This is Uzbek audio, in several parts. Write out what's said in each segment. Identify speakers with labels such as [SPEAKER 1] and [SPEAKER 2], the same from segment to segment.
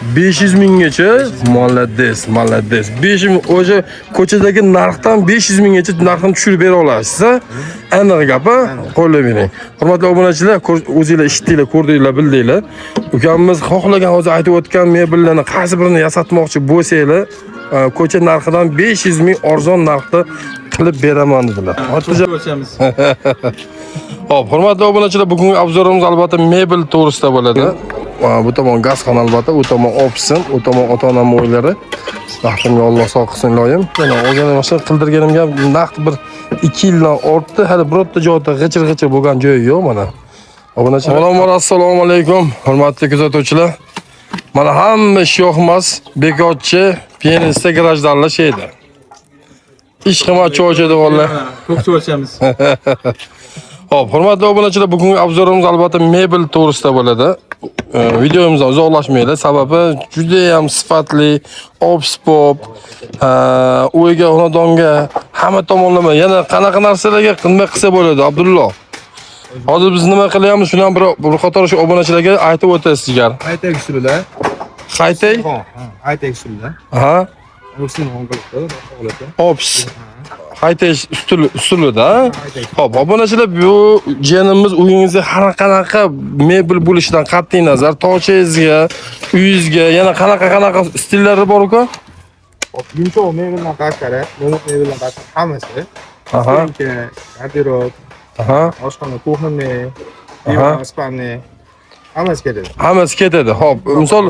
[SPEAKER 1] 500 minggacha. Molades. 500 ming o'sha ko'chadagi narxdan 500 minggacha narxni tushirib bera olasiz. Aniq gap, qo'llab bering. Hurmatli obunachilar, o'zingizlar eshitdinglar, ko'rdinglar, bildinglar. Ukamiz xohlagan o'zi aytib o'tgan mebellarni qaysi birini yasatmoqchi bo'lsanglar, ko'cha narxidan 500 ming arzon narxda qilib beraman dedilar.
[SPEAKER 2] O'lchamiz.
[SPEAKER 1] Hop, hurmatli obunachilar, bugungi obzorimiz albatta mebel to'g'risida bo'ladi. Bu tomon gazxona albatta, u tomon ofisim, u tomon ota-onam o'ylari. Baxtimga Alloh sog' qilsin iloyim. Mana o'zim mashina qildirganimga naqd bir 2 yildan ortdi, hali birorta joyda g'ijir-g'ijir bo'lgan joyi yo'q mana. Obunachilar, assalomu alaykum, hurmatli kuzatuvchilar. Mana hamma ish yo'q emas, bekorchi, pianista garajdanlar şeydi. İş qilmoqchi cho'chadi vallahi.
[SPEAKER 2] Ko'kcha o'lchamiz.
[SPEAKER 1] Hop, hurmatli obunachilar, bugungi obzorimiz albatta mebel to'g'risida bo'ladi. Videomizdan uzoqlashmaylik, sababi juda ham sifatli, obspop, uyga, xonadonga, hamma tomonlama yana qanaqa narsalarga qilmay qilsa bo'ladi, Abdulloh. Hozir biz nima qilyapmiz, shuni ham bir qator shu obunachilarga aytib o'tasizlar.
[SPEAKER 3] Aytay usulida.
[SPEAKER 1] Qaytay?
[SPEAKER 3] Aytay usulida.
[SPEAKER 1] Aha.
[SPEAKER 3] O'zini o'ngilib qo'yadi.
[SPEAKER 1] Ops. Haytay usulida. Hop, obunachilar, bu jenimiz uyingizda har qanaqa mebel bo'lishidan qat'iy nazar, tochangizga, uyingizga yana qanaqa stillari bor-ku?
[SPEAKER 3] Yumshoq mebeldan tashqari, mo'min mebeldan tashqari hammasi.
[SPEAKER 1] Aha.
[SPEAKER 3] Garderob,
[SPEAKER 1] Aha.
[SPEAKER 3] oshxona, kuxna, divan, spalni hammasi ketadi.
[SPEAKER 1] Hammasi ketadi. Hop, misol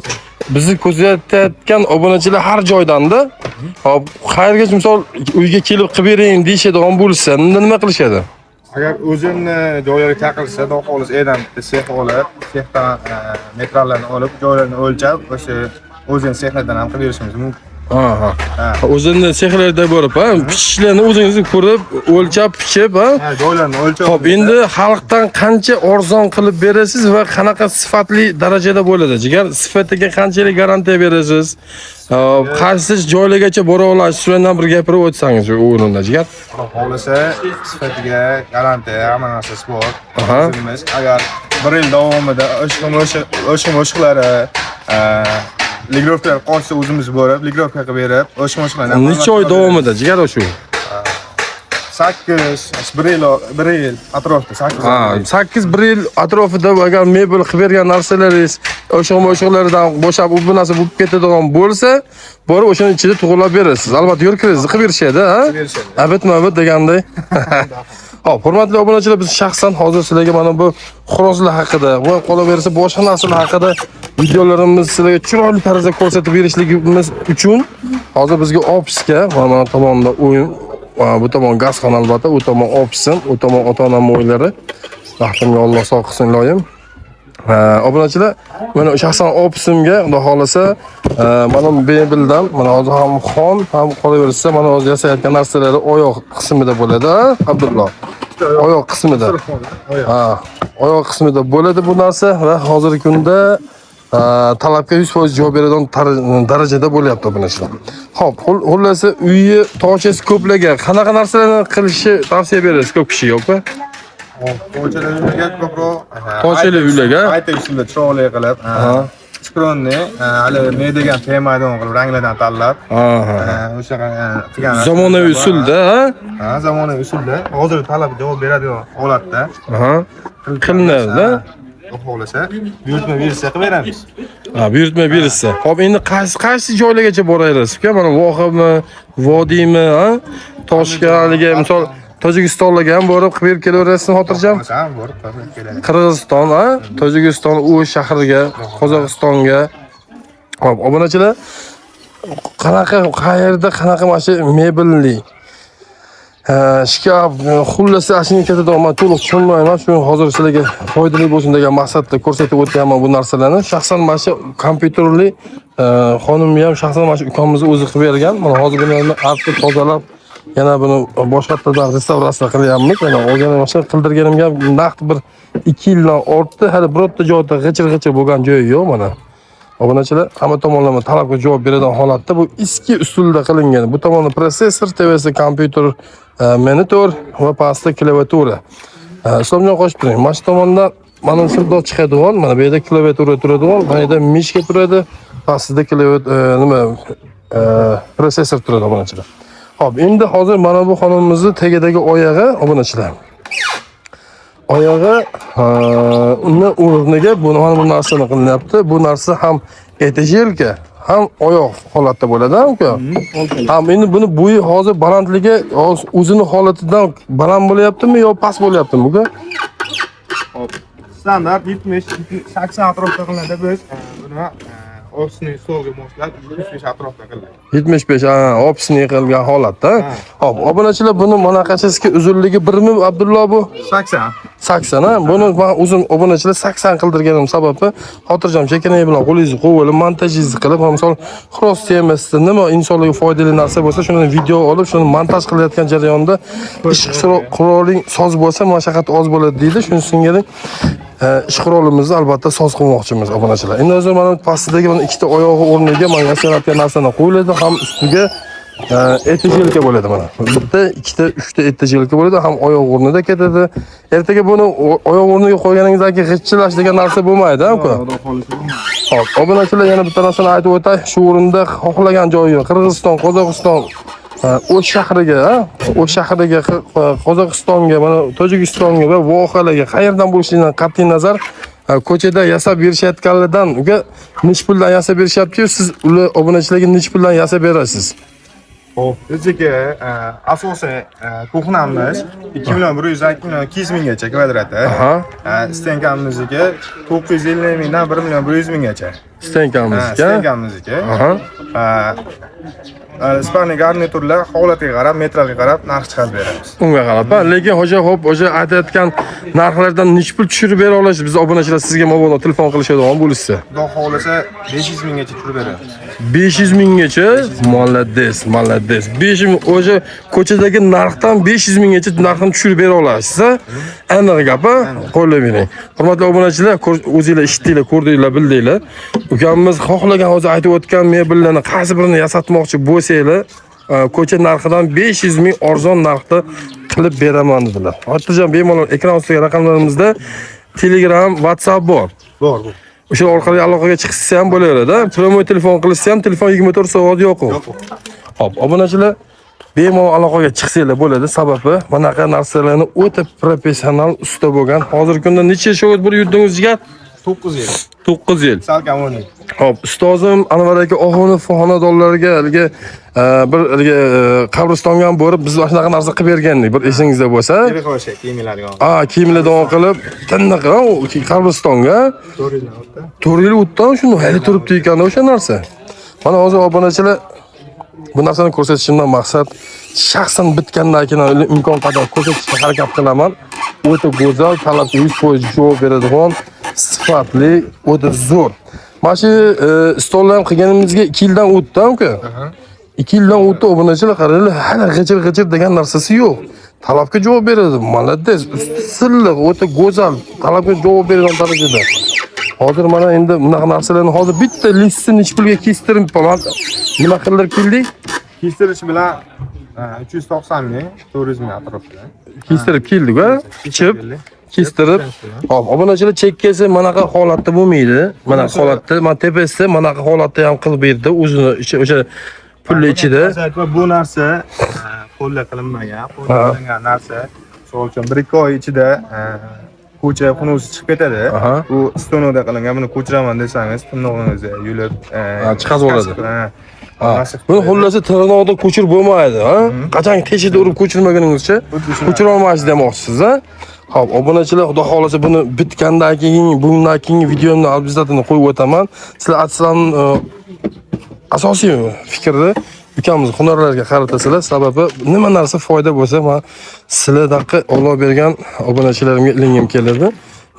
[SPEAKER 1] bizni kuzatayotgan obunachilar har joydanda, hop, qayergacha misol uyga kelib qilib bering deyishadigan bo'lsa, nima qilishadi?
[SPEAKER 3] Agar o'zini joylariga chaqirsa, xudo xohlasa e'dan bitta sex olib, sexdan metrallarni olib, joylarini o'lchab, o'sha o'zini sexlardan ham qilib berishimiz mumkin.
[SPEAKER 1] Aha. O'zini sexlarda borib, pishishlarni o'zingiz ko'rib, o'lchab, pishib,
[SPEAKER 3] joylarni o'lchab.
[SPEAKER 1] Hop, endi xalqdan qancha arzon qilib berasiz va qanaqa sifatli darajada bo'ladi? Jigar, sifatiga qanchalik garantiya berasiz? Qaysi joylargacha bora olasiz? Shundan bir gapirib o'tsangiz shu o'rinda, jigar.
[SPEAKER 3] Xudo xohlasa, sifatiga garantiya, hamma narsasi bor. O'zimiz agar 1 yil davomida o'shqilari ligrovkalar qolsa o'zimiz borib, ligrovka qilib berib, o'shqlarni
[SPEAKER 1] necha oy davomida jigar shu?
[SPEAKER 3] 1 yil atrofida
[SPEAKER 1] 1 yil atrofida agar mebel qilib bergan narsalaringiz o'shqlardan bo'shab, bu narsa bo'lib ketadigan bo'lsa, borib o'shaning ichida to'g'rilab berasiz. Albatta, yo'rkingizni qilib berishadi, ha? Abit deganday. Hop, hurmatli obunachilar, biz shaxsan hozir sizlarga mana bu xorozlar haqida va qolaversa boshqa narsalar haqida videolarimiz sizlarga chiroyli tarzda ko'rsatib berishligimiz uchun hozir bizga ofisga mana tomonda o'yin, bu tomon gazxona albatta, u tomon ofisim, u tomon ota-onam o'ylari. Baxtimga Alloh sog' qilsin iloyim. Obunachilar, mana shaxsan ofisimga xudo xolasa mana mebeldan, mana hozir ham xon, ham qolaversa mana hozir yasayotgan narsalari oyoq qismida bo'ladi, Abdulloh. Oyoq qismida. Oyoq qismida bo'ladi bu narsa va hozirgi kunda talabga 100% javob beradigan darajada bo'lyapti obunachilar. Hop, xullasi uyi tochasi ko'plagan qanaqa narsalarni qilishni tavsiya berasiz ko'p kishi yo'qmi?
[SPEAKER 3] To'chalarga ko'proq
[SPEAKER 1] Tochali uylarga
[SPEAKER 3] aytay usulida chiroyli qilib, chikronni hali men degan temadan qilib ranglardan tanlab, o'sha qilgan
[SPEAKER 1] zamonaviy usulda,
[SPEAKER 3] zamonaviy usulda hozir talabga javob beradigan holatda
[SPEAKER 1] qilinadi.
[SPEAKER 3] Xohlasa, buyurtma bersa qilib beramiz.
[SPEAKER 1] Buyurtma bersa. Hop, endi qaysi joylargacha boraysiz? Mana vohimi, vodiymi, Toshkentga, misol Tojikistonga ham borib qilib kelaverasizmi xotirjam?
[SPEAKER 3] Borib keladi.
[SPEAKER 1] Qirg'iziston, Tojikiston, Uy shahriga, Qozog'istonga. Hop, obunachilar, qayerda qanaqa mana mebelli shkaf, xullasi ashini ketadigan to'liq tushunmayman. Shu hozir sizlarga foydali bo'lsin degan maqsadda ko'rsatib o'tganman bu narsalarni. Shaxsan mana shu kompyuterli xonimni ham shaxsan mana shu ukamimiz o'zi qilib bergan. Mana hozir buni artib tozalab, yana buni boshqalardan restavratsiya qilyapmiz. Mana o'zim mashina qildirganimga naqd bir 2 yildan ortdi, hali birorta joyda g'ijir bo'lgan joyi yo'q mana. Obunachilar, hamma tomonlama talabga javob beradigan holatda bu eski usulda qilingan. Bu tomonda prosessor, TVS kompyuter, monitor va pastda klaviatura. Islomjon qo'shib turing. Mana shu tomonda mana shundoq chiqadigan, mana bu yerda klaviatura turadigan, mana yerda mishka turadi. pastida klaviat nima prosessor turadi obunachilar. Xo'p, endi hozir mana bu xonimizning tagidagi oyog'i obunachilar. Oyog'i uni o'rniga mana bu narsani qilinyapti. Bu narsa ham etajelka, ham oyoq holatda bo'ladi-ku uka. Ham endi buni bo'yi hozir balandligi o'zini holatidan baland bo'lyaptimi yo past bo'lyaptimi uka?
[SPEAKER 3] Hop. Standart 70-80 atrofida qilinadi. Biz buni ofisning stolga moslab 75 atrofida qildik.
[SPEAKER 1] 75 ofisni qilgan holatda. Hop, obunachilar buni bunaqachasiga uzunligi 1 mi Abdullo bu?
[SPEAKER 3] 80.
[SPEAKER 1] 80 ha. Buni men uzun obunachilar 80 qildirganim sababi xotirjam chekinay bilan qo'lingizni qo'yib olib, montajingizni qilib, misol cross temasida nima insonlarga foydali narsa bo'lsa, shuni video olib, shuni montaj qilayotgan jarayonda ish quroling soz bo'lsa, mashaqqat oz bo'ladi deydi. Shuni singari ish qurolimizni albatta soz qilmoqchimiz obunachilar. Endi hozir mana pastidagi mana ikkita oyog'i o'rniga men yasalayotgan narsani qo'yiladi, ham ustiga etajelka bo'ladi mana. Bitta, ikkita, uchta etajelka bo'ladi, ham oyoq o'rnida ketadi. Ertaga buni oyoq o'rniga qo'yganingizdan keyin g'ijchilash degan narsa bo'lmaydi, uka. Hop, obunachilar yana bitta narsani aytib o'tay. Shu o'rinda xohlagan joyi Qirg'iziston, Qozog'iston o'sh shahriga, Qozog'istonga, mana Tojikistonga va vohalarga qayerdan bo'lishidan qat'iy nazar ko'chada yasab berishayotganlardan uga nech puldan yasab berishyapti-yu, siz ular obunachilarga nech puldan yasab berasiz?
[SPEAKER 3] Hop, bizga asosan ko'hnamiz 2 million 100 million 200 minggacha kvadrati. Stenkamizga 950 mingdan 1 million 100 minggacha. Stenkamizga. Spani garniturlar holatiga qarab, metrga qarab narx chiqarib beramiz.
[SPEAKER 1] Unga qarab, lekin xo'p, o'sha aytayotgan narxlardan nech pul tushirib bera olasiz? Biz obunachilar sizga mabodo telefon qilishadigan bo'lsa.
[SPEAKER 3] Xudo xolasa 500 minggacha tushirib beramiz.
[SPEAKER 1] 500 minggacha? Molades. 500 ming o'sha ko'chadagi narxdan 500 minggacha narxni tushirib bera olasiz, ha? Aniq gap, ha? Qo'llab bering. Hurmatli obunachilar, o'zingizlar eshitdinglar, ko'rdinglar, bildinglar. Ukamiz xohlagan hozir aytib o'tgan mebellarni qaysi birini yasatmoqchi bo'lsanglar, ko'cha narxidan 500 ming arzon narxda qilib beraman dedilar. Xotirjam bemalol ekran ustidagi raqamlarimizda Telegram, WhatsApp bor.
[SPEAKER 3] Bor.
[SPEAKER 1] O'sha orqali aloqaga chiqishsa ham bo'laveradi. Promo telefon qilishsa ham telefon 24 soat yo'q. Hop, obunachilar bemalol aloqaga chiqsanglar bo'ladi. Sababi bunaqa narsalarni o'ta professional usta bo'lgan. Hozirgi kunda necha shogirt bir yurdingiz jigar?
[SPEAKER 3] 9 yil.
[SPEAKER 1] 9 yil.
[SPEAKER 3] Salkam 10 yil.
[SPEAKER 1] Hop, ustozim Anvar aka Oxunov xonadonlarga bir qabristonga ham borib biz shunaqa narsa qilib bergandik. Bir esingizda bo'lsa.
[SPEAKER 3] Kelib kiyimlarga.
[SPEAKER 1] Kiyimlardan qilib tiniqqa qabristonga 4 yil o'tdan shuni hali turibdi ekan o'sha narsa. Mana hozir obunachilar bu narsani ko'rsatishimdan maqsad shaxsan bitgandan keyin imkon qadar ko'rsatishga harakat qilaman. O'ta go'zal, talabga 100% javob beradigan, sifatli, o'ta zo'r. Mana shu stolni ham qilganimizga 2 yildan o'tdi, uka. 2 yildan o'tdi, obunachilar qaranglar, hali g'ijir degan narsasi yo'q. Talabga javob beradi. Molades, silliq, o'ta go'zal, talabga javob beradigan darajada. Hozir mana endi bunaqa narsalarni hozir bitta listni nech pulga kestirib, nima qildirib keldik?
[SPEAKER 3] Kestirish bilan 390 ming, 400 ming atrofida.
[SPEAKER 1] Kestirib keldik, ha? Pichib, kestirib. Hop, obunachilar chekkasi manaqa holatda bo'lmaydi. Mana holatda, mana tepasida manaqa holatda ham qilib berdi. O'zini o'sha pulli ichida.
[SPEAKER 3] Bu narsa qo'lda qilinmagan, qo'lda qilingan narsa. Misol uchun 1-2 oy ichida ko'cha xunusi chiqib ketadi. Bu stonoda qilingan. Buni ko'chiraman desangiz, tirnog'ingizga yulib
[SPEAKER 1] chiqazib oladi. Buni xullasi tirnoqda ko'chirib bo'lmaydi, ha? Qachon teshida urib ko'chirmaguningizcha ko'chira olmaysiz demoqchisiz, ha? Xo'p, obunachilar, xudo xolasa buni bitgandan keyin, bundan keyingi videoni obязательно qo'yib o'taman. Sizlar aslan asosiy fikrni ukamiz hunarlarga qaratasizlar. Sababi nima narsa foyda bo'lsa, men sizlarga Alloh bergan obunachilarimga ilingim keladi.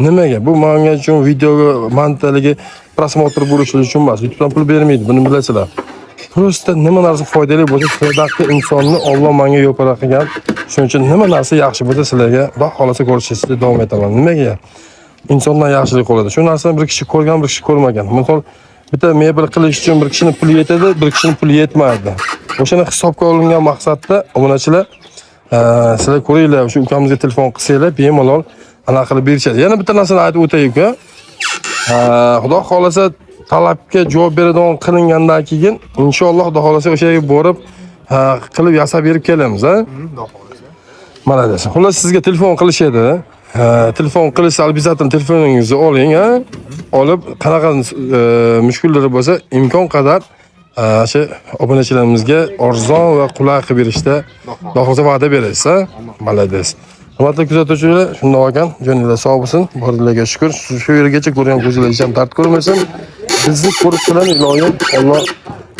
[SPEAKER 1] Nimaga? Bu menga uchun videoga mantaligi prosmotr bo'lishi uchun emas. YouTube'dan pul bermaydi, buni bilasizlar. Prosta nima narsa foydali bo'lsa, sizlarga insonni Alloh menga yo'para qilgan. Shuning uchun nima narsa yaxshi bo'lsa, sizlarga Xudo xolasa ko'rishingizga davom etaman. Nimaga? Insondan yaxshilik qoladi. Shu narsani bir kishi ko'rgan, bir kishi ko'rmagan. Misol bitta mebel qilish uchun bir kishining puli yetadi, bir kishining puli yetmaydi. O'shani hisobga olingan maqsadda obunachilar sizlar ko'ringlar, o'sha ukamizga telefon qilsanglar, bemalol anaqa qilib berishadi. Yana bitta narsani aytib o'taylik-ku. Xudo xolasa talabga javob beradigan qilingandan keyin inshaalloh xudo xolasa o'sha yerga borib qilib yasab berib kelamiz, ha?
[SPEAKER 3] Xudo xolasa.
[SPEAKER 1] Malades. Xullas sizga telefon qilishadi. Telefon qilsa albatta telefoningizni oling, ha? Olib qanaqa mushkullari bo'lsa imkon qadar shu obunachilarimizga arzon va qulay qilib berishda xudo xolasa va'da berasiz, ha? Malades. Hurmatli kuzatuvchilar, shundoq ekan, joningiz sog' bo'lsin. Borlarga shukr. Shu yergacha ko'rgan ko'zingiz ham dard ko'rmasin. Bizni ko'rish bilan iloyim Alloh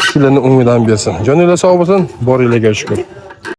[SPEAKER 1] sizlarni umidan bersin. Joningiz sog' bo'lsin. Boringlarga shukr.